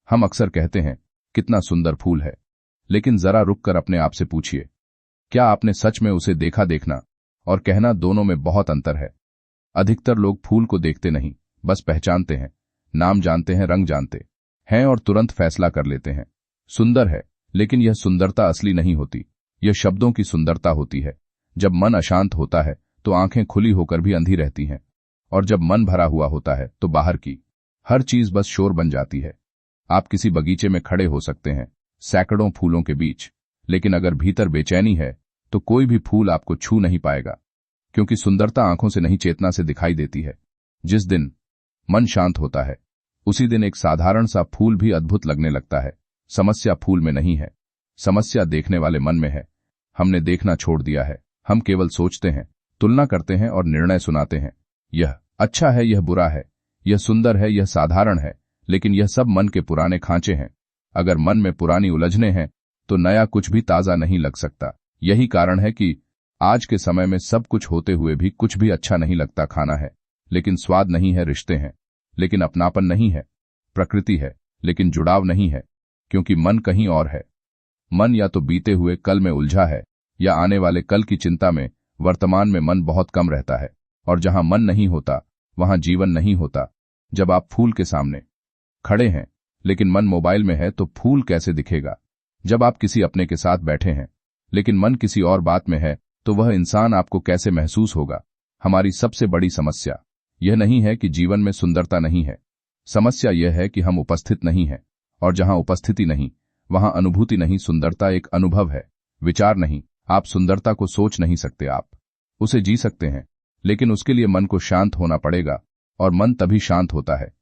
हम अक्सर कहते हैं, कितना सुंदर फूल है, लेकिन जरा रुककर अपने आप से पूछिए, क्या आपने सच में उसे देखना और कहना दोनों में बहुत अंतर है। अधिकतर लोग फूल को देखते नहीं, बस पहचानते हैं, नाम जानते हैं, रंग जानते हैं और तुरंत फैसला कर लेते हैं, सुंदर है। लेकिन यह सुंदरता असली नहीं होती, यह शब्दों की सुंदरता होती है। जब मन अशांत होता है तो आंखें खुली होकर भी अंधी रहती हैं, और जब मन भरा हुआ होता है तो बाहर की हर चीज बस शोर बन जाती है। आप किसी बगीचे में खड़े हो सकते हैं, सैकड़ों फूलों के बीच, लेकिन अगर भीतर बेचैनी है तो कोई भी फूल आपको छू नहीं पाएगा, क्योंकि सुंदरता आंखों से नहीं, चेतना से दिखाई देती है। जिस दिन मन शांत होता है उसी दिन एक साधारण सा फूल भी अद्भुत लगने लगता है। समस्या फूल में नहीं है, समस्या देखने वाले मन में है। हमने देखना छोड़ दिया है, हम केवल सोचते हैं, तुलना करते हैं और निर्णय सुनाते हैं। यह अच्छा है, यह बुरा है, यह सुंदर है, यह साधारण है, लेकिन यह सब मन के पुराने खांचे हैं। अगर मन में पुरानी उलझने हैं तो नया कुछ भी ताजा नहीं लग सकता। यही कारण है कि आज के समय में सब कुछ होते हुए भी कुछ भी अच्छा नहीं लगता। खाना है लेकिन स्वाद नहीं है, रिश्ते हैं लेकिन अपनापन नहीं है, प्रकृति है लेकिन जुड़ाव नहीं है, क्योंकि मन कहीं और है। मन या तो बीते हुए कल में उलझा है या आने वाले कल की चिंता में। वर्तमान में मन बहुत कम रहता है, और जहां मन नहीं होता वहां जीवन नहीं होता। जब आप फूल के सामने खड़े हैं लेकिन मन मोबाइल में है तो फूल कैसे दिखेगा। जब आप किसी अपने के साथ बैठे हैं लेकिन मन किसी और बात में है तो वह इंसान आपको कैसे महसूस होगा। हमारी सबसे बड़ी समस्या यह नहीं है कि जीवन में सुंदरता नहीं है, समस्या यह है कि हम उपस्थित नहीं हैं, और जहां उपस्थिति नहीं वहां अनुभूति नहीं। सुंदरता एक अनुभव है, विचार नहीं। आप सुंदरता को सोच नहीं सकते, आप उसे जी सकते हैं, लेकिन उसके लिए मन को शांत होना पड़ेगा, और मन तभी शांत होता है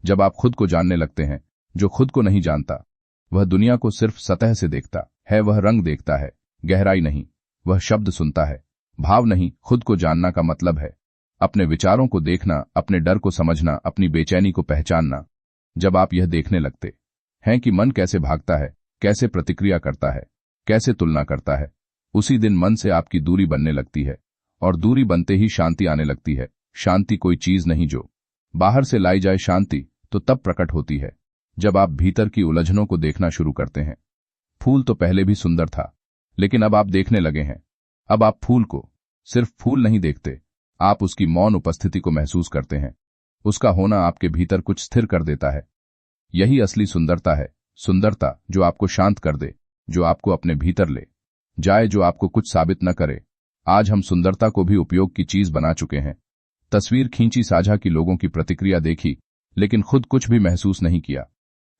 जब आप खुद को जानने लगते हैं। जो खुद को नहीं जानता वह दुनिया को सिर्फ सतह से देखता है, वह रंग देखता है, गहराई नहीं। वह शब्द सुनता है, भाव नहीं। खुद को जानना का मतलब है अपने विचारों को देखना, अपने डर को समझना, अपनी बेचैनी को पहचानना। जब आप यह देखने लगते हैं कि मन कैसे भागता है, कैसे प्रतिक्रिया करता है, कैसे तुलना करता है, उसी दिन मन से आपकी दूरी बनने लगती है, और दूरी बनते ही शांति आने लगती है। शांति कोई चीज नहीं जो बाहर से लाई जाए, शांति तो तब प्रकट होती है जब आप भीतर की उलझनों को देखना शुरू करते हैं। फूल तो पहले भी सुंदर था, लेकिन अब आप देखने लगे हैं। अब आप फूल को सिर्फ फूल नहीं देखते, आप उसकी मौन उपस्थिति को महसूस करते हैं। उसका होना आपके भीतर कुछ स्थिर कर देता है। यही असली सुंदरता है, सुंदरता जो आपको शांत कर दे, जो आपको अपने भीतर ले जाए, जो आपको कुछ साबित न करे। आज हम सुंदरता को भी उपयोग की चीज बना चुके हैं। तस्वीर खींची, साझा की, लोगों की प्रतिक्रिया देखी, लेकिन खुद कुछ भी महसूस नहीं किया।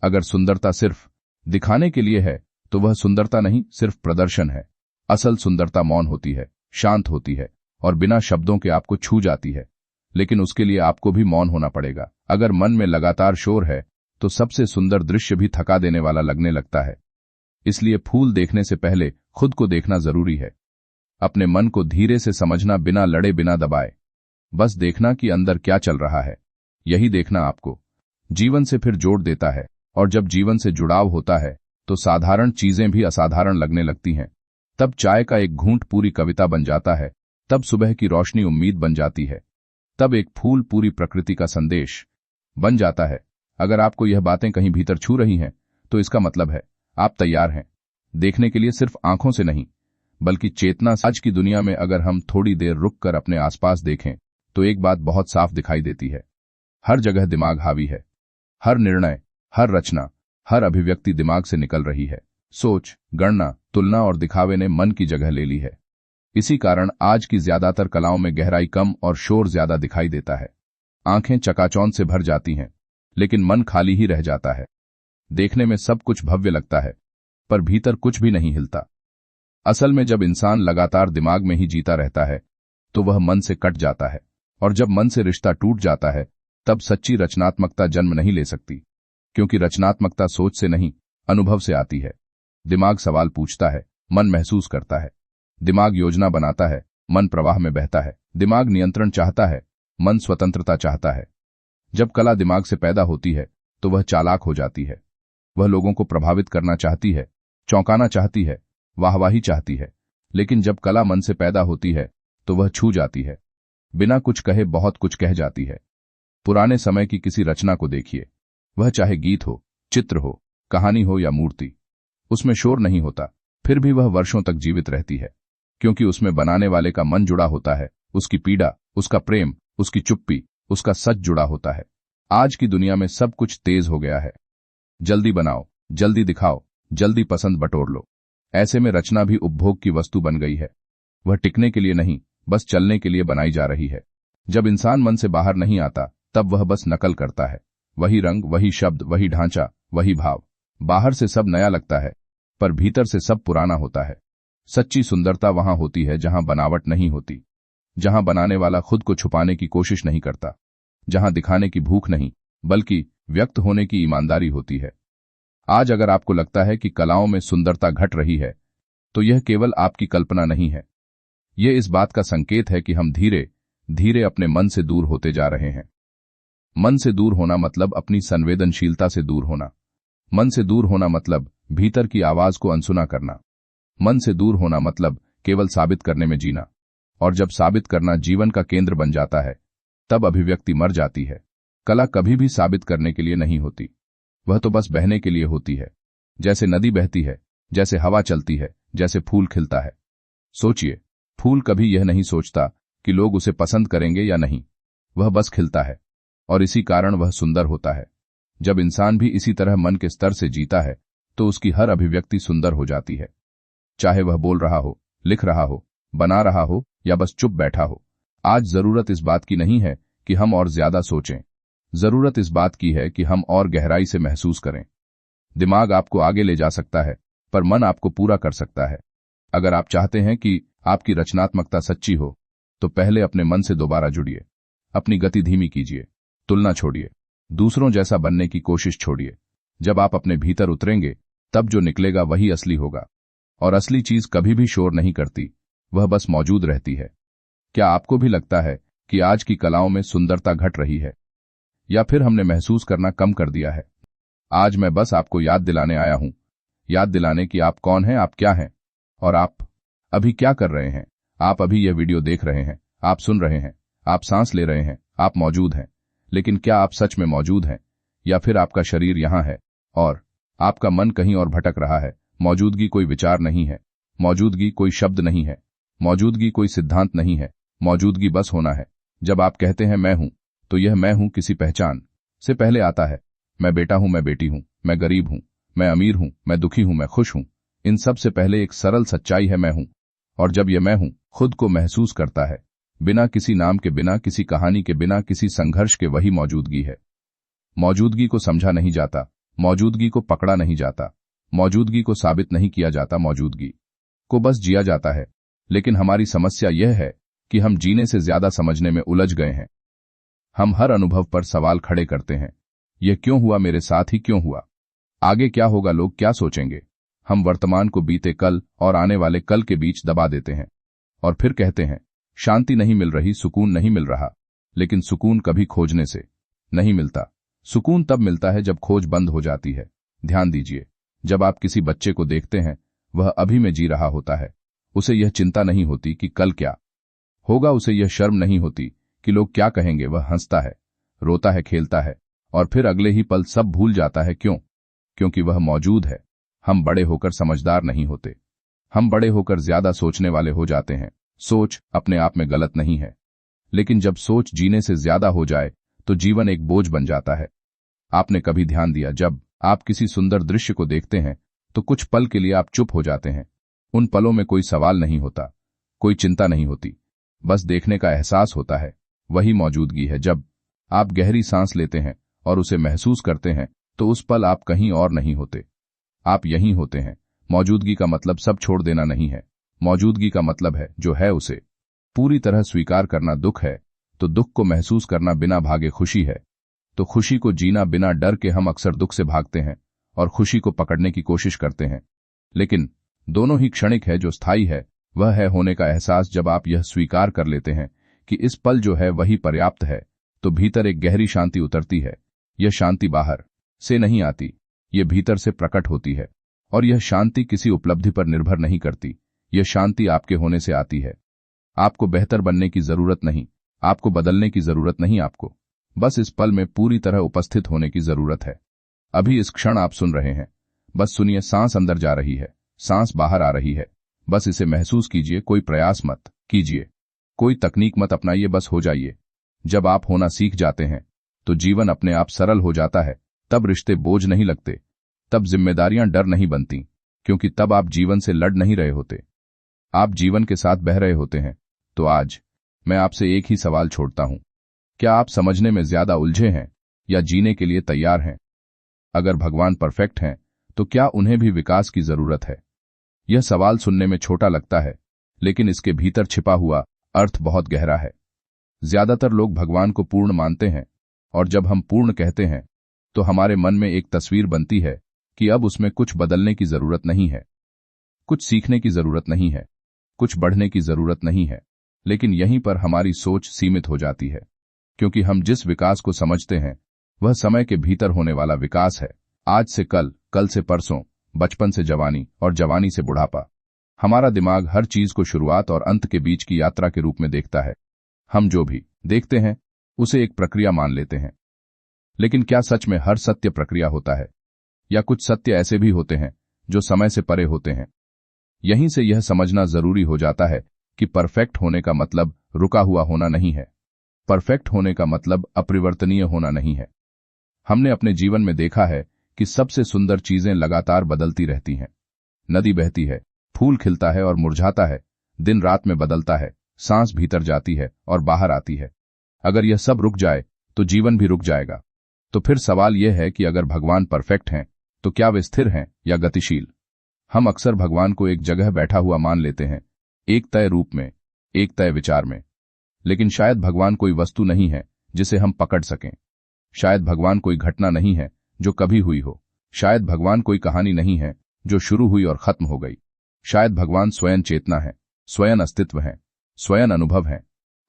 अगर सुंदरता सिर्फ दिखाने के लिए है तो वह सुंदरता नहीं, सिर्फ प्रदर्शन है। असल सुंदरता मौन होती है, शांत होती है, और बिना शब्दों के आपको छू जाती है। लेकिन उसके लिए आपको भी मौन होना पड़ेगा। अगर मन में लगातार शोर है तो सबसे सुंदर दृश्य भी थका देने वाला लगने लगता है। इसलिए फूल देखने से पहले खुद को देखना जरूरी है। अपने मन को धीरे से समझना, बिना लड़े, बिना दबाए। बस देखना कि अंदर क्या चल रहा है। यही देखना आपको जीवन से फिर जोड़ देता है, और जब जीवन से जुड़ाव होता है तो साधारण चीजें भी असाधारण लगने लगती हैं। तब चाय का एक घूंट पूरी कविता बन जाता है, तब सुबह की रोशनी उम्मीद बन जाती है, तब एक फूल पूरी प्रकृति का संदेश बन जाता है। अगर आपको यह बातें कहीं भीतर छू रही हैं तो इसका मतलब है आप तैयार हैं देखने के लिए, सिर्फ आंखों से नहीं बल्कि चेतना से। आज की दुनिया में अगर हम थोड़ी देर रुककर अपने आसपास देखें तो एक बात बहुत साफ दिखाई देती है। हर जगह दिमाग हावी है, हर निर्णय, हर रचना, हर अभिव्यक्ति दिमाग से निकल रही है। सोच, गणना, तुलना और दिखावे ने मन की जगह ले ली है। इसी कारण आज की ज्यादातर कलाओं में गहराई कम और शोर ज्यादा दिखाई देता है। आंखें चकाचौंध से भर जाती हैं, लेकिन मन खाली ही रह जाता है। देखने में सब कुछ भव्य लगता है, पर भीतर कुछ भी नहीं हिलता। असल में जब इंसान लगातार दिमाग में ही जीता रहता है तो वह मन से कट जाता है, और जब मन से रिश्ता टूट जाता है तब सच्ची रचनात्मकता जन्म नहीं ले सकती, क्योंकि रचनात्मकता सोच से नहीं, अनुभव से आती है। दिमाग सवाल पूछता है, मन महसूस करता है। दिमाग योजना बनाता है, मन प्रवाह में बहता है। दिमाग नियंत्रण चाहता है, मन स्वतंत्रता चाहता है। जब कला दिमाग से पैदा होती है तो वह चालाक हो जाती है। वह लोगों को प्रभावित करना चाहती है, चौंकाना चाहती है, वाहवाही चाहती है। लेकिन जब कला मन से पैदा होती है तो वह छू जाती है, बिना कुछ कहे बहुत कुछ कह जाती है। पुराने समय की किसी रचना को देखिए, वह चाहे गीत हो, चित्र हो, कहानी हो या मूर्ति, उसमें शोर नहीं होता, फिर भी वह वर्षों तक जीवित रहती है, क्योंकि उसमें बनाने वाले का मन जुड़ा होता है, उसकी पीड़ा, उसका प्रेम, उसकी चुप्पी, उसका सच जुड़ा होता है। आज की दुनिया में सब कुछ तेज हो गया है। जल्दी बनाओ, जल्दी दिखाओ, जल्दी पसंद बटोर लो। ऐसे में रचना भी उपभोग की वस्तु बन गई है। वह टिकने के लिए नहीं, बस चलने के लिए बनाई जा रही है। जब इंसान मन से बाहर नहीं आता, तब वह बस नकल करता है। वही रंग, वही शब्द, वही ढांचा, वही भाव। बाहर से सब नया लगता है, पर भीतर से सब पुराना होता है। सच्ची सुंदरता वहां होती है जहां बनावट नहीं होती, जहां बनाने वाला खुद को छुपाने की कोशिश नहीं करता, जहां दिखाने की भूख नहीं, बल्कि व्यक्त होने की ईमानदारी होती है। आज अगर आपको लगता है कि कलाओं में सुंदरता घट रही है, तो यह केवल आपकी कल्पना नहीं है। यह इस बात का संकेत है कि हम धीरे धीरे अपने मन से दूर होते जा रहे हैं। मन से दूर होना मतलब अपनी संवेदनशीलता से दूर होना। मन से दूर होना मतलब भीतर की आवाज को अनसुना करना। मन से दूर होना मतलब केवल साबित करने में जीना। और जब साबित करना जीवन का केंद्र बन जाता है, तब अभिव्यक्ति मर जाती है। कला कभी भी साबित करने के लिए नहीं होती, वह तो बस बहने के लिए होती है। जैसे नदी बहती है, जैसे हवा चलती है, जैसे फूल खिलता है। सोचिए, फूल कभी यह नहीं सोचता कि लोग उसे पसंद करेंगे या नहीं, वह बस खिलता है, और इसी कारण वह सुंदर होता है। जब इंसान भी इसी तरह मन के स्तर से जीता है, तो उसकी हर अभिव्यक्ति सुंदर हो जाती है। चाहे वह बोल रहा हो, लिख रहा हो, बना रहा हो या बस चुप बैठा हो। आज जरूरत इस बात की नहीं है कि हम और ज्यादा सोचें, जरूरत इस बात की है कि हम और गहराई से महसूस करें। दिमाग आपको आगे ले जा सकता है, पर मन आपको पूरा कर सकता है। अगर आप चाहते हैं कि आपकी रचनात्मकता सच्ची हो, तो पहले अपने मन से दोबारा जुड़िए। अपनी गति धीमी कीजिए, तुलना छोड़िए, दूसरों जैसा बनने की कोशिश छोड़िए। जब आप अपने भीतर उतरेंगे, तब जो निकलेगा वही असली होगा। और असली चीज कभी भी शोर नहीं करती, वह बस मौजूद रहती है। क्या आपको भी लगता है कि आज की कलाओं में सुंदरता घट रही है, या फिर हमने महसूस करना कम कर दिया है? आज मैं बस आपको याद दिलाने आया हूं, याद दिलाने कि आप कौन हैं, आप क्या हैं, और आप अभी क्या कर रहे हैं। आप अभी यह वीडियो देख रहे हैं, आप सुन रहे हैं, आप सांस ले रहे हैं, आप मौजूद हैं। लेकिन क्या आप सच में मौजूद हैं, या फिर आपका शरीर यहां है और आपका मन कहीं और भटक रहा है? मौजूदगी कोई विचार नहीं है, मौजूदगी कोई शब्द नहीं है, मौजूदगी कोई सिद्धांत नहीं है। मौजूदगी बस होना है। जब आप कहते हैं मैं हूं, तो यह मैं हूं किसी पहचान से पहले आता है। मैं बेटा हूं, मैं बेटी हूं, मैं गरीब हूं, मैं अमीर हूं, मैं दुखी हूं, मैं खुश हूं। इन सब से पहले एक सरल सच्चाई है, मैं हूं। और जब यह मैं हूं खुद को महसूस करता है, बिना किसी नाम के, बिना किसी कहानी के, बिना किसी संघर्ष के, वही मौजूदगी है। मौजूदगी को समझा नहीं जाता, मौजूदगी को पकड़ा नहीं जाता, मौजूदगी को साबित नहीं किया जाता, मौजूदगी को बस जिया जाता है। लेकिन हमारी समस्या यह है कि हम जीने से ज्यादा समझने में उलझ गए हैं। हम हर अनुभव पर सवाल खड़े करते हैं। यह क्यों हुआ, मेरे साथ ही क्यों हुआ, आगे क्या होगा, लोग क्या सोचेंगे। हम वर्तमान को बीते कल और आने वाले कल के बीच दबा देते हैं, और फिर कहते हैं शांति नहीं मिल रही, सुकून नहीं मिल रहा। लेकिन सुकून कभी खोजने से नहीं मिलता। सुकून तब मिलता है जब खोज बंद हो जाती है। ध्यान दीजिए, जब आप किसी बच्चे को देखते हैं, वह अभी में जी रहा होता है। उसे यह चिंता नहीं होती कि कल क्या होगा, उसे यह शर्म नहीं होती कि लोग क्या कहेंगे। वह हंसता है, रोता है, खेलता है, और फिर अगले ही पल सब भूल जाता है। क्यों? क्योंकि वह मौजूद है। हम बड़े होकर समझदार नहीं होते, हम बड़े होकर ज्यादा सोचने वाले हो जाते हैं। सोच अपने आप में गलत नहीं है, लेकिन जब सोच जीने से ज्यादा हो जाए, तो जीवन एक बोझ बन जाता है। आपने कभी ध्यान दिया, जब आप किसी सुंदर दृश्य को देखते हैं, तो कुछ पल के लिए आप चुप हो जाते हैं। उन पलों में कोई सवाल नहीं होता, कोई चिंता नहीं होती, बस देखने का एहसास होता है। वही मौजूदगी है। जब आप गहरी सांस लेते हैं और उसे महसूस करते हैं, तो उस पल आप कहीं और नहीं होते, आप यहीं होते हैं। मौजूदगी का मतलब सब छोड़ देना नहीं है। मौजूदगी का मतलब है जो है उसे पूरी तरह स्वीकार करना। दुख है तो दुख को महसूस करना बिना भागे, खुशी है तो खुशी को जीना बिना डर के। हम अक्सर दुख से भागते हैं और खुशी को पकड़ने की कोशिश करते हैं, लेकिन दोनों ही क्षणिक है। जो स्थायी है वह है होने का एहसास। जब आप यह स्वीकार कर लेते हैं कि इस पल जो है वही पर्याप्त है, तो भीतर एक गहरी शांति उतरती है। यह शांति बाहर से नहीं आती, ये भीतर से प्रकट होती है। और यह शांति किसी उपलब्धि पर निर्भर नहीं करती, यह शांति आपके होने से आती है। आपको बेहतर बनने की जरूरत नहीं, आपको बदलने की जरूरत नहीं, आपको बस इस पल में पूरी तरह उपस्थित होने की जरूरत है। अभी इस क्षण आप सुन रहे हैं, बस सुनिए, सांस अंदर जा रही है, सांस बाहर आ रही है, बस इसे महसूस कीजिए, कोई प्रयास मत कीजिए, कोई तकनीक मत अपनाइए, बस हो जाइए। जब आप होना सीख जाते हैं तो जीवन अपने आप सरल हो जाता है, तब रिश्ते बोझ नहीं लगते, तब जिम्मेदारियां डर नहीं बनती, क्योंकि तब आप जीवन से लड़ नहीं रहे होते, आप जीवन के साथ बह रहे होते हैं। तो आज मैं आपसे एक ही सवाल छोड़ता हूं, क्या आप समझने में ज्यादा उलझे हैं या जीने के लिए तैयार हैं? अगर भगवान परफेक्ट हैं तो क्या उन्हें भी विकास की जरूरत है? यह सवाल सुनने में छोटा लगता है, लेकिन इसके भीतर छिपा हुआ अर्थ बहुत गहरा है। ज्यादातर लोग भगवान को पूर्ण मानते हैं, और जब हम पूर्ण कहते हैं तो हमारे मन में एक तस्वीर बनती है कि अब उसमें कुछ बदलने की जरूरत नहीं है, कुछ सीखने की जरूरत नहीं है, कुछ बढ़ने की जरूरत नहीं है। लेकिन यहीं पर हमारी सोच सीमित हो जाती है, क्योंकि हम जिस विकास को समझते हैं वह समय के भीतर होने वाला विकास है। आज से कल, कल से परसों, बचपन से जवानी और जवानी से बुढ़ापा। हमारा दिमाग हर चीज को शुरुआत और अंत के बीच की यात्रा के रूप में देखता है। हम जो भी देखते हैं उसे एक प्रक्रिया मान लेते हैं। लेकिन क्या सच में हर सत्य प्रक्रिया होता है, या कुछ सत्य ऐसे भी होते हैं जो समय से परे होते हैं? यहीं से यह समझना जरूरी हो जाता है कि परफेक्ट होने का मतलब रुका हुआ होना नहीं है, परफेक्ट होने का मतलब अपरिवर्तनीय होना नहीं है। हमने अपने जीवन में देखा है कि सबसे सुंदर चीजें लगातार बदलती रहती हैं। नदी बहती है, फूल खिलता है और मुरझाता है, दिन रात में बदलता है, सांस भीतर जाती है और बाहर आती है। अगर यह सब रुक जाए तो जीवन भी रुक जाएगा। तो फिर सवाल यह है कि अगर भगवान परफेक्ट हैं तो क्या वे स्थिर हैं या गतिशील? हम अक्सर भगवान को एक जगह बैठा हुआ मान लेते हैं, एक तय रूप में, एक तय विचार में। लेकिन शायद भगवान कोई वस्तु नहीं है जिसे हम पकड़ सकें। शायद भगवान कोई घटना नहीं है जो कभी हुई हो। शायद भगवान कोई कहानी नहीं है जो शुरू हुई और खत्म हो गई। शायद भगवान स्वयं चेतना है, स्वयं अस्तित्व है, स्वयं अनुभव है।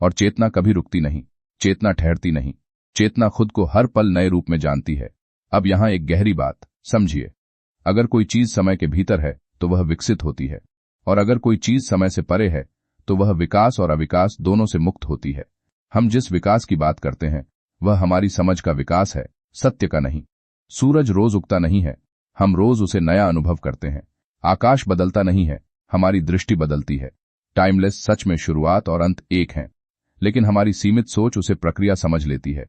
और चेतना कभी रुकती नहीं, चेतना ठहरती नहीं, चेतना खुद को हर पल नए रूप में जानती है। अब यहां एक गहरी बात समझिए, अगर कोई चीज समय के भीतर है तो वह विकसित होती है, और अगर कोई चीज समय से परे है तो वह विकास और अविकास दोनों से मुक्त होती है। हम जिस विकास की बात करते हैं वह हमारी समझ का विकास है, सत्य का नहीं। सूरज रोज उगता नहीं है, हम रोज उसे नया अनुभव करते हैं। आकाश बदलता नहीं है, हमारी दृष्टि बदलती है। टाइमलेस सच में शुरुआत और अंत एक हैं, लेकिन हमारी सीमित सोच उसे प्रक्रिया समझ लेती है।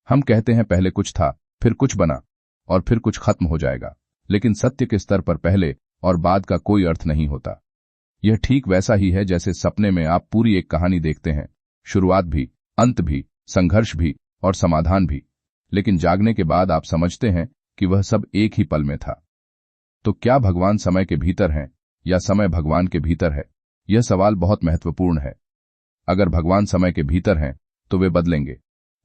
हम कहते हैं पहले कुछ था, फिर कुछ बना, और फिर कुछ खत्म हो जाएगा। लेकिन सत्य के स्तर पर पहले और बाद का कोई अर्थ नहीं होता। यह ठीक वैसा ही है जैसे सपने में आप पूरी एक कहानी देखते हैं, शुरुआत भी, अंत भी, संघर्ष भी और समाधान भी। लेकिन जागने के बाद आप समझते हैं कि वह सब एक ही पल में था। तो क्या भगवान समय के भीतर हैं या समय भगवान के भीतर है? यह सवाल बहुत महत्वपूर्ण है। अगर भगवान समय के भीतर हैं तो वे बदलेंगे।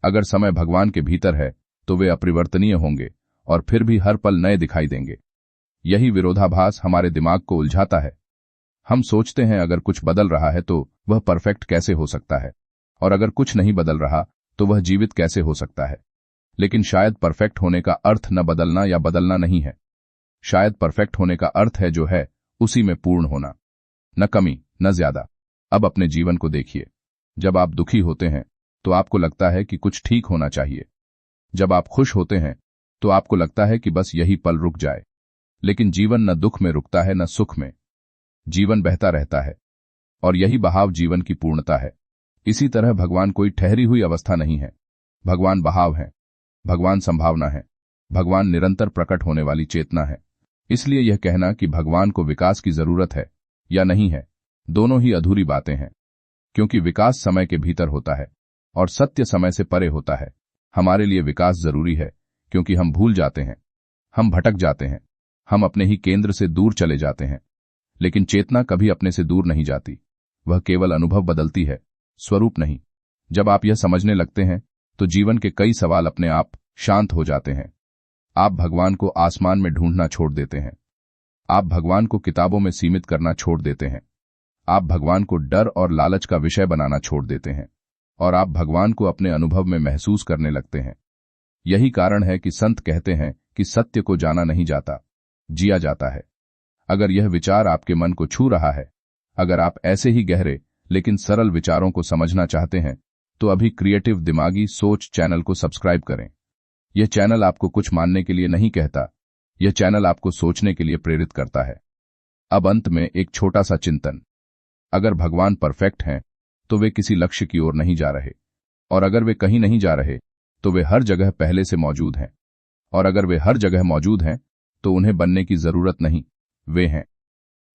अगर समय भगवान के भीतर है तो वे अपरिवर्तनीय होंगे और फिर भी हर पल नए दिखाई देंगे। यही विरोधाभास हमारे दिमाग को उलझाता है। हम सोचते हैं अगर कुछ बदल रहा है तो वह परफेक्ट कैसे हो सकता है, और अगर कुछ नहीं बदल रहा तो वह जीवित कैसे हो सकता है। लेकिन शायद परफेक्ट होने का अर्थ न बदलना या बदलना नहीं है। शायद परफेक्ट होने का अर्थ है जो है उसी में पूर्ण होना, न कमी न ज्यादा। अब अपने जीवन को देखिए। जब आप दुखी होते हैं तो आपको लगता है कि कुछ ठीक होना चाहिए। जब आप खुश होते हैं तो आपको लगता है कि बस यही पल रुक जाए। लेकिन जीवन न दुख में रुकता है न सुख में। जीवन बहता रहता है, और यही बहाव जीवन की पूर्णता है। इसी तरह भगवान कोई ठहरी हुई अवस्था नहीं है। भगवान बहाव है, भगवान संभावना है, भगवान निरंतर प्रकट होने वाली चेतना है। इसलिए यह कहना कि भगवान को विकास की जरूरत है या नहीं है, दोनों ही अधूरी बातें हैं, क्योंकि विकास समय के भीतर होता है और सत्य समय से परे होता है। हमारे लिए विकास जरूरी है क्योंकि हम भूल जाते हैं, हम भटक जाते हैं, हम अपने ही केंद्र से दूर चले जाते हैं। लेकिन चेतना कभी अपने से दूर नहीं जाती, वह केवल अनुभव बदलती है, स्वरूप नहीं। जब आप यह समझने लगते हैं तो जीवन के कई सवाल अपने आप शांत हो जाते हैं। आप भगवान को आसमान में ढूंढना छोड़ देते हैं, आप भगवान को किताबों में सीमित करना छोड़ देते हैं, आप भगवान को डर और लालच का विषय बनाना छोड़ देते हैं, और आप भगवान को अपने अनुभव में महसूस करने लगते हैं। यही कारण है कि संत कहते हैं कि सत्य को जाना नहीं जाता, जिया जाता है। अगर यह विचार आपके मन को छू रहा है, अगर आप ऐसे ही गहरे लेकिन सरल विचारों को समझना चाहते हैं, तो अभी क्रिएटिव दिमागी सोच चैनल को सब्सक्राइब करें। यह चैनल आपको कुछ मानने के लिए नहीं कहता, यह चैनल आपको सोचने के लिए प्रेरित करता है। अब अंत में एक छोटा सा चिंतन। अगर भगवान परफेक्ट हैं, तो वे किसी लक्ष्य की ओर नहीं जा रहे, और अगर वे कहीं नहीं जा रहे, तो वे हर जगह पहले से मौजूद हैं, और अगर वे हर जगह मौजूद हैं, तो उन्हें बनने की जरूरत नहीं, वे हैं।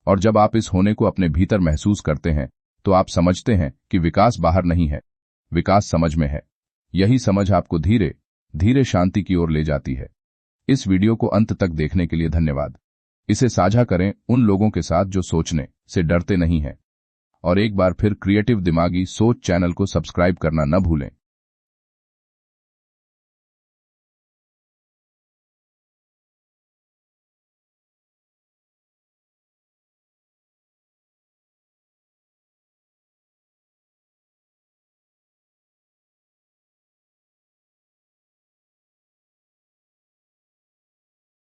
और जब आप इस होने को अपने भीतर महसूस करते हैं, तो आप समझते हैं कि विकास बाहर नहीं है, विकास समझ में है। यही समझ आपको धीरे धीरे शांति की ओर ले जाती है। इस वीडियो को अंत तक देखने के लिए धन्यवाद। इसे साझा करें उन लोगों के साथ जो सोचने से डरते नहीं हैं, और एक बार फिर क्रिएटिव दिमागी सोच चैनल को सब्सक्राइब करना न भूलें।